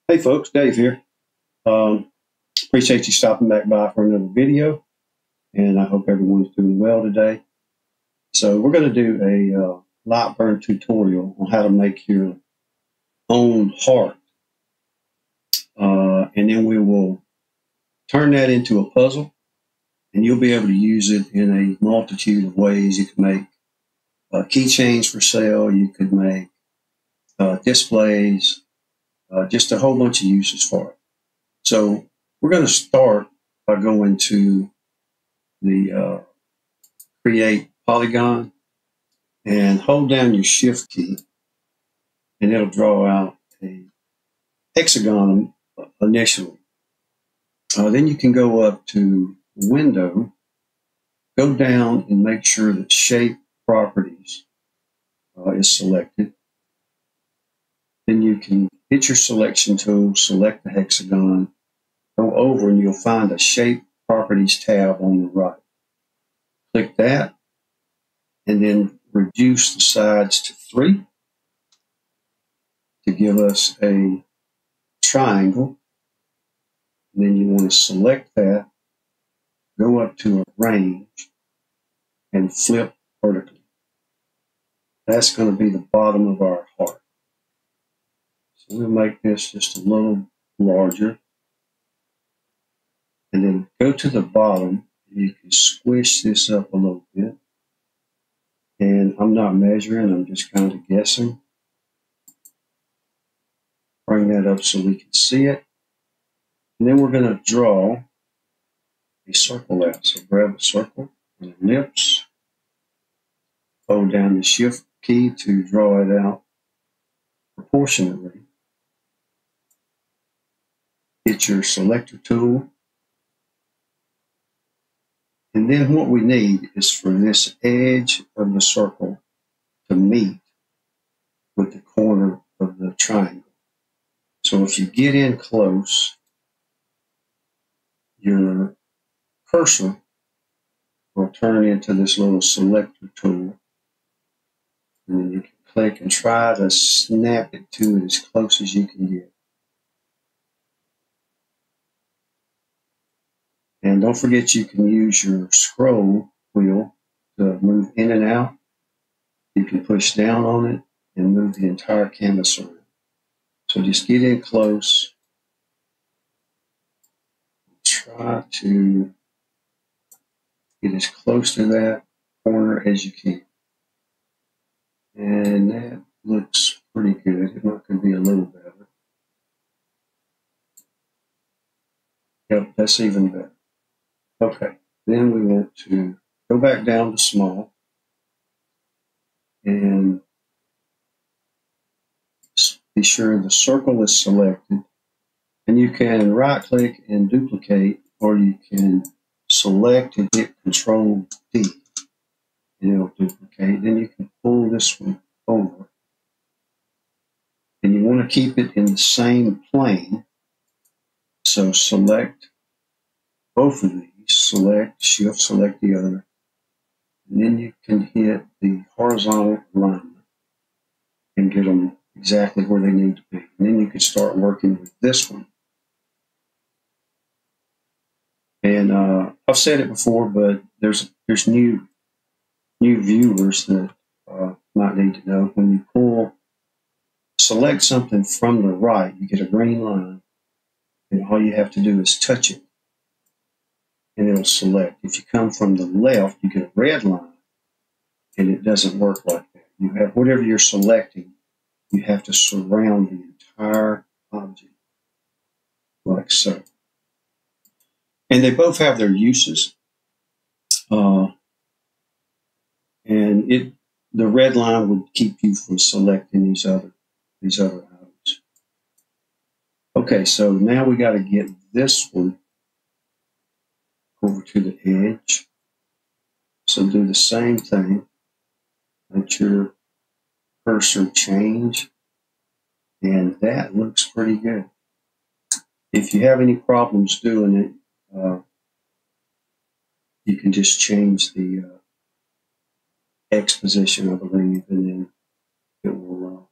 Hey folks, Dave here. Um, Appreciate you stopping back by for another video, and I hope everyone's doing well today. So we're going to do a Lightburn tutorial on how to make your own heart, and then we will turn that into a puzzle, and you'll be able to use it in a multitude of ways. You can make keychains for sale. You could make displays, just a whole bunch of uses for it. So we're going to start by going to the create polygon and hold down your shift key, and it'll draw out a hexagon initially. Then you can go up to window, go down and make sure that shape properties is selected. Then you can hit your selection tool, select the hexagon, go over, and you'll find a shape properties tab on the right. Click that, and then reduce the sides to 3 to give us a triangle. And then you want to select that, go up to arrange, and flip vertically. That's going to be the bottom of our heart. So we'll make this just a little larger. And then go to the bottom. You can squish this up a little bit. And I'm not measuring, I'm just kind of guessing. Bring that up so we can see it. And then we're going to draw a circle out. So grab a circle and an ellipse. Hold down the shift key to draw it out proportionately. Hit your selector tool. And then what we need is for this edge of the circle to meet with the corner of the triangle. So if you get in close, your cursor will turn into this little selector tool. And then you can click and try to snap it to it as close as you can get. And don't forget you can use your scroll wheel to move in and out. You can push down on it and move the entire canvas around. So just get in close. Try to get as close to that corner as you can. And that looks pretty good. It could be a little better. Yep, that's even better. Okay, then we want to go back down to small and be sure the circle is selected. And you can right click and duplicate, or you can select and hit Control D and it'll duplicate. Then you can pull this one over. And you want to keep it in the same plane. So select both of these. Select, shift, select the other. And then you can hit the horizontal alignment and get them exactly where they need to be. And then you can start working with this one. And I've said it before, but there's new viewers that might need to know. When you select something from the right, you get a green line, and all you have to do is touch it, and it'll select. If you come from the left, you get a red line, and it doesn't work like that. You have whatever you're selecting, you have to surround the entire object, like so. And they both have their uses. And the red line would keep you from selecting these other items. Okay, so now we got to get this one over to the edge. So do the same thing. Let your cursor change, and that looks pretty good. If you have any problems doing it, you can just change the X position, I believe, and then it will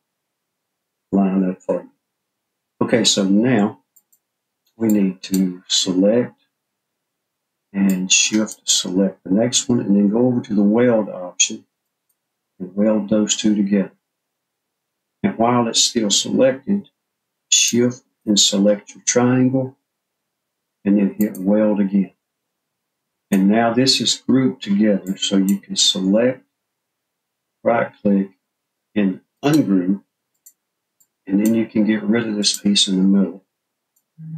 line up for you. Okay, so now we need to select and shift to select the next one, and then go over to the weld option and weld those two together. And while it's still selected, shift and select your triangle, and then hit weld again. And now this is grouped together, so you can select, right click, and ungroup, and then you can get rid of this piece in the middle.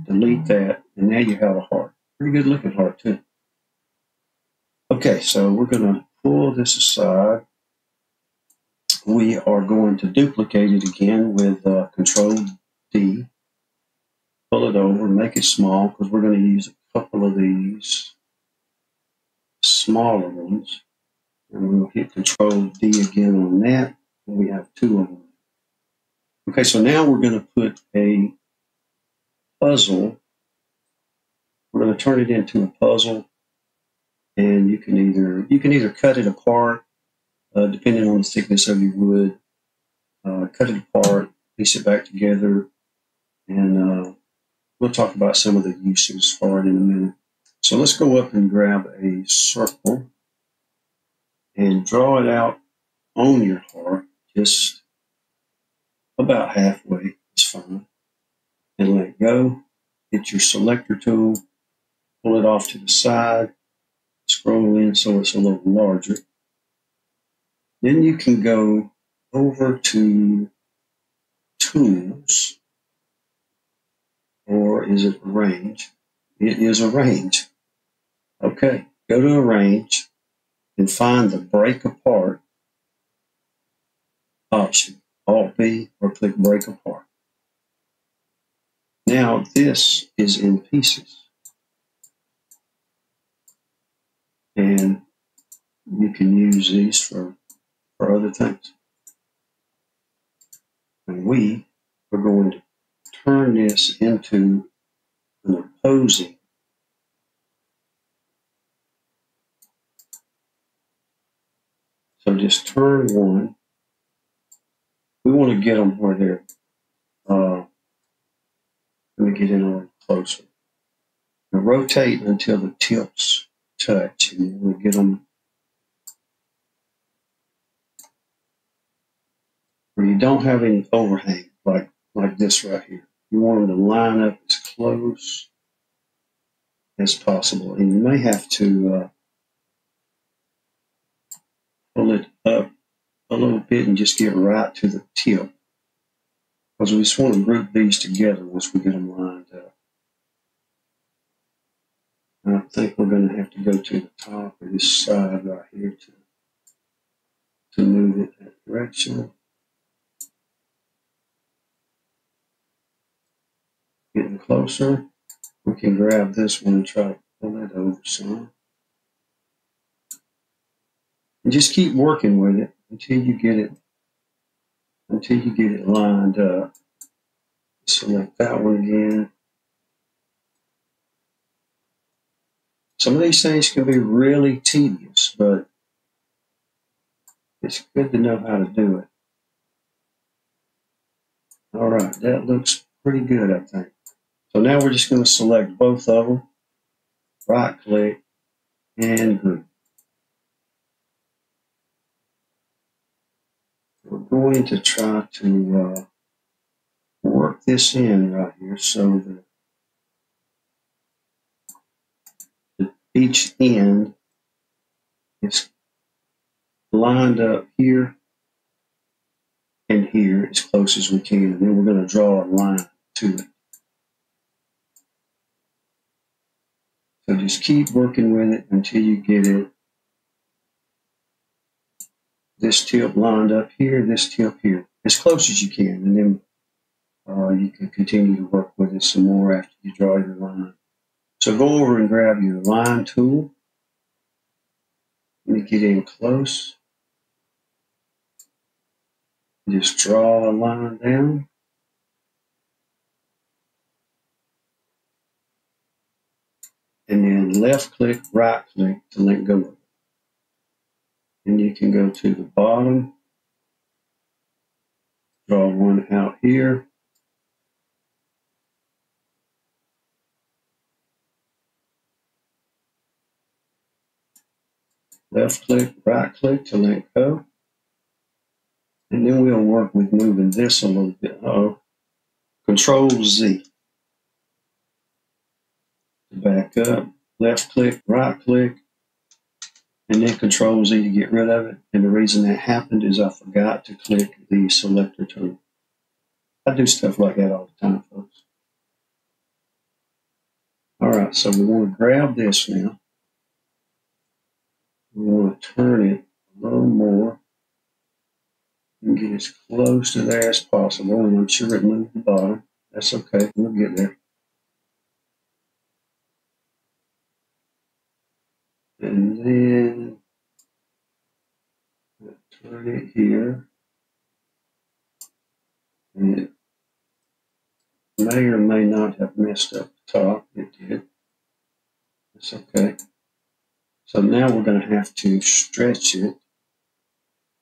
Delete that, and now you have a heart. Pretty good looking heart too. Okay, so we're going to pull this aside. We are going to duplicate it again with Control D. Pull it over, make it small, because we're going to use a couple of these smaller ones. And we'll hit Control D again on that, and we have two of them. Okay, so now we're going to put a puzzle. We're going to turn it into a puzzle, and you can either cut it apart, depending on the thickness of your wood. Cut it apart, piece it back together, and we'll talk about some of the uses for it in a minute. So let's go up and grab a circle and draw it out on your heart, just about halfway is fine. And let go. Hit your selector tool, pull it off to the side, scroll in so it's a little larger. Then you can go over to Tools, or is it Arrange? It is Arrange. Okay, go to Arrange and find the Break Apart option. Alt-B or click Break Apart. Now this is in pieces. And you can use these for other things. And we are going to turn this into an opposing. So just turn one. We want to get them where they're, let me get in a little closer. Now rotate until the tips touch, and we'll get them where you don't have any overhang, like this right here. You want them to line up as close as possible, and you may have to pull it up a little bit and just get right to the tip, because we just want to group these together once we get them lined up. And I think we're going to have to go to the top of this side right here to move it that direction. Getting closer. We can grab this one and try to pull it over some. And just keep working with it until you get it lined up. Select that one again. Some of these things can be really tedious, but it's good to know how to do it. All right, that looks pretty good, I think. So now we're just going to select both of them, right click, and group. We're going to try to work this in right here so that each end is lined up here and here as close as we can. And then we're going to draw a line to it. So just keep working with it until you get it. This tip lined up here, this tip here, as close as you can. And then you can continue to work with it some more after you draw your line. So go over and grab your line tool. Let me get in close. Just draw a line down. And then left click, right click to let go of it. And you can go to the bottom, draw one out here, Left click, right click to let go. And then we'll work with moving this a little bit. Control Z to back up. Left click, right click, and then Control Z to get rid of it. And the reason that happened is I forgot to click the selector tool. I do stuff like that all the time, folks. All right, so we want to grab this now. We want to turn it a little more and get as close to there as possible. And I'm sure it moved the bottom. That's okay. We'll get there. And then we'll turn it here. And it may or may not have messed up the top. It did. That's okay. So now we're going to have to stretch it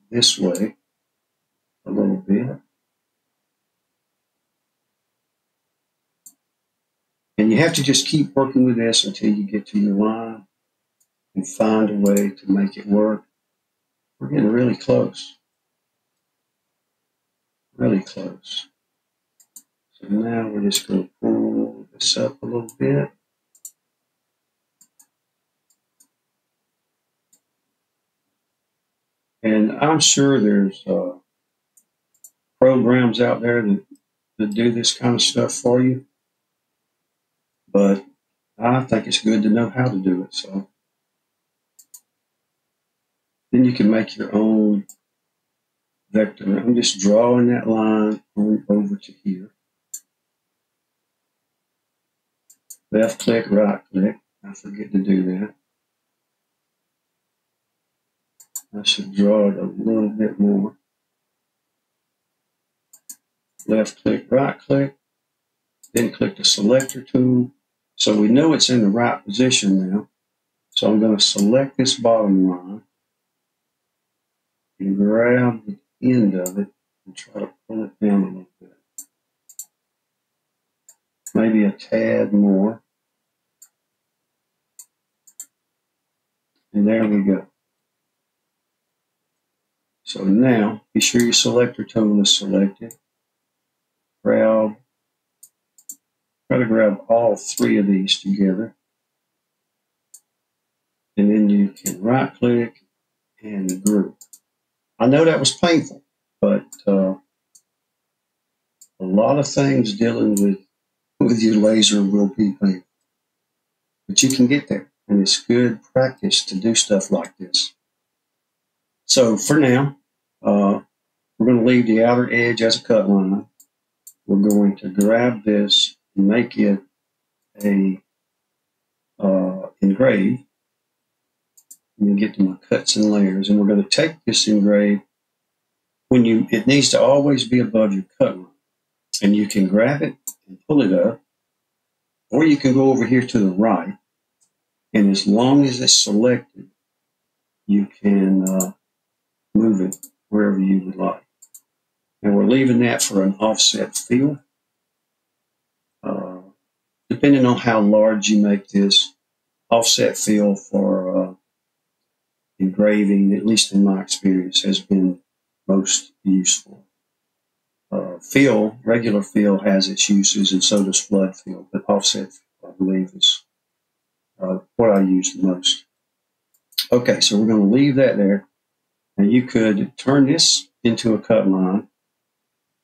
this way a little bit. And you have to just keep working with this until you get to your line and find a way to make it work. We're getting really close. Really close. So now we're just going to pull this up a little bit. And I'm sure there's programs out there that do this kind of stuff for you. But I think it's good to know how to do it. So then you can make your own vector. I'm just drawing that line on over to here. Left click, right click. I forget to do that. I should draw it a little bit more. Left click, right click. Then click the selector tool. So we know it's in the right position now. So I'm going to select this bottom line and grab the end of it and try to pull it down a little bit. Maybe a tad more. And there we go. So now, be sure your selector tool is selected. Try to grab all three of these together. And then you can right click and group. I know that was painful, but a lot of things dealing with your laser will be painful. But you can get there, and it's good practice to do stuff like this. So for now, we're going to leave the outer edge as a cut line. We're going to grab this and make it a engrave. Let me get to my cuts and layers, and we're going to take this engrave. It needs to always be above your cut line, and you can grab it and pull it up, or you can go over here to the right, and as long as it's selected, you can move it wherever you would like. And we're leaving that for an offset fill. Depending on how large you make this, offset fill for engraving, at least in my experience, has been most useful. Regular fill has its uses, and so does flood fill, but offset fill, I believe, is what I use the most. Okay, so we're going to leave that there. And you could turn this into a cut line,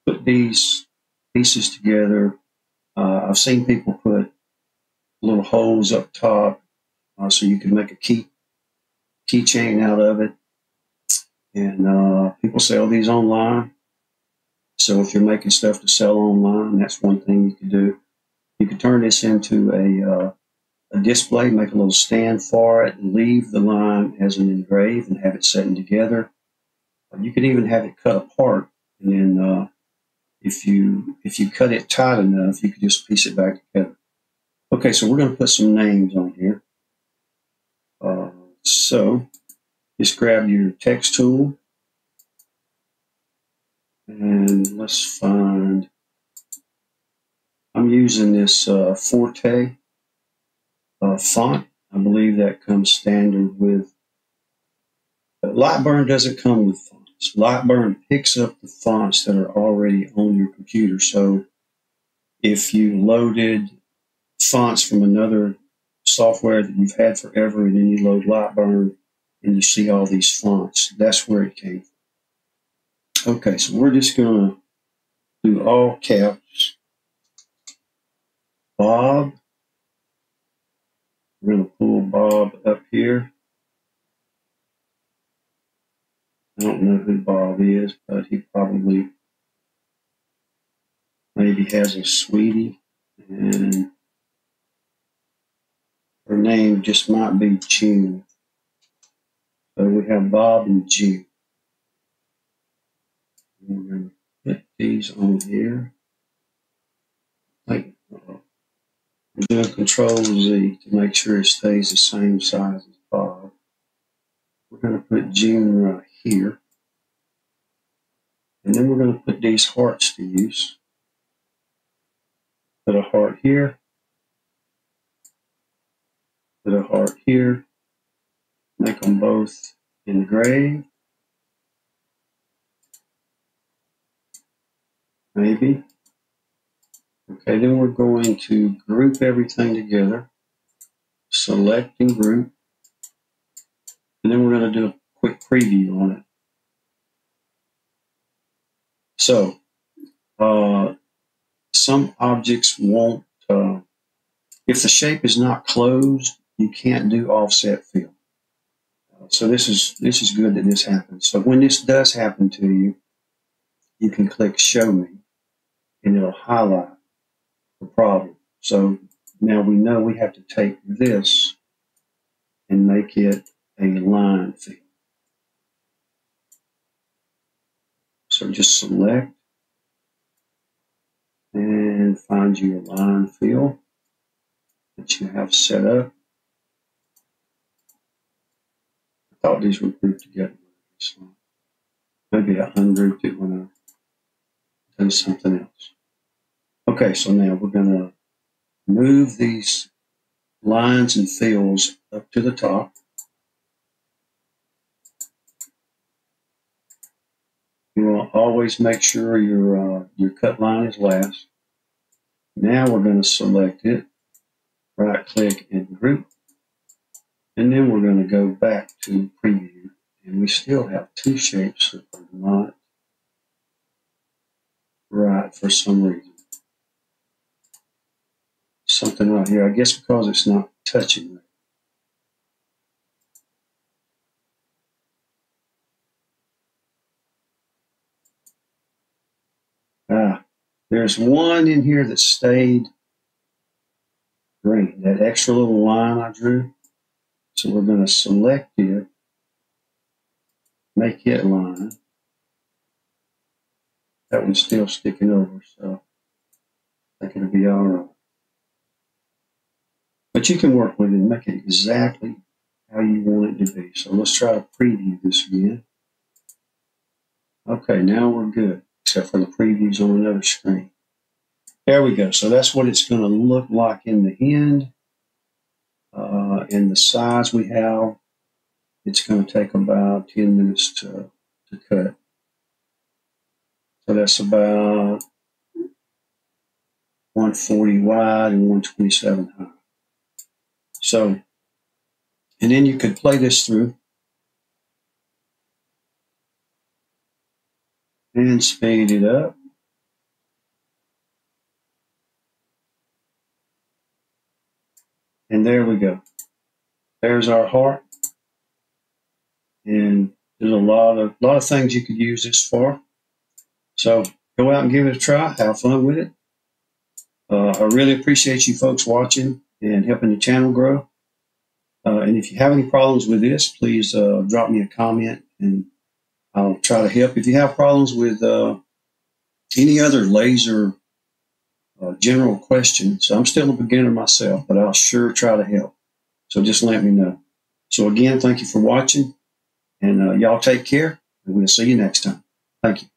put these pieces together. I've seen people put little holes up top so you can make a keychain out of it. And people sell these online. So if you're making stuff to sell online, that's one thing you can do. You can turn this into a display, make a little stand for it, and leave the line as an engrave and have it setting together. You can even have it cut apart, and then if you cut it tight enough, you can just piece it back together. Okay, so we're going to put some names on here. So just grab your text tool, and let's find. I'm using this Forte font. I believe that comes standard with But Lightburn doesn't come with fonts. Lightburn picks up the fonts that are already on your computer. So if you loaded fonts from another software that you've had forever, and then you load Lightburn and you see all these fonts, that's where it came from. Okay, so we're just going to do all caps. Bob. We're going to pull Bob up here. I don't know who Bob is, but he probably maybe has a sweetie, and her name just might be June. So we have Bob and June. And we're going to put these on here. Like, we're doing Control Z to make sure it stays the same size as Bob. We're going to put June right here. And then we're going to put these hearts to use. Put a heart here. Put a heart here. Make them both engraved. Maybe. Okay, then we're going to group everything together. Select and group. And then we're going to do a quick preview on it. So, some objects won't, if the shape is not closed, you can't do offset fill. So this is good that this happens. So when this does happen to you, you can click Show Me, and it'll highlight the problem. So now we know we have to take this and make it a line fill. So just select and find your line fill that you have set up. I thought these were grouped together. So maybe I ungrouped it when I did something else. Okay, so now we're going to move these lines and fills up to the top. You will always make sure your cut line is last. Now we're going to select it, right click and group, and then we're going to go back to preview, and we still have two shapes that are not right for some reason. Something right here, I guess because it's not touching. There's one in here that stayed green, that extra little line I drew. So we're going to select it, make it line. That one's still sticking over, so I think it'll be all right. But you can work with it and make it exactly how you want it to be. So let's try to preview this again. Okay, now we're good, except for the previews on another screen. There we go. So that's what it's going to look like in the end. And the size we have, it's going to take about 10 minutes to cut. So that's about 140 wide and 127 high. So, and then you could play this through and speed it up. And there we go. There's our heart. And there's a lot of things you could use this for. So go out and give it a try. Have fun with it. I really appreciate you folks watching and helping the channel grow. And if you have any problems with this, please drop me a comment and I'll try to help. If you have problems with any other laser general questions, I'm still a beginner myself, but I'll sure try to help. So just let me know. So again, thank you for watching, and y'all take care, and we'll see you next time. Thank you.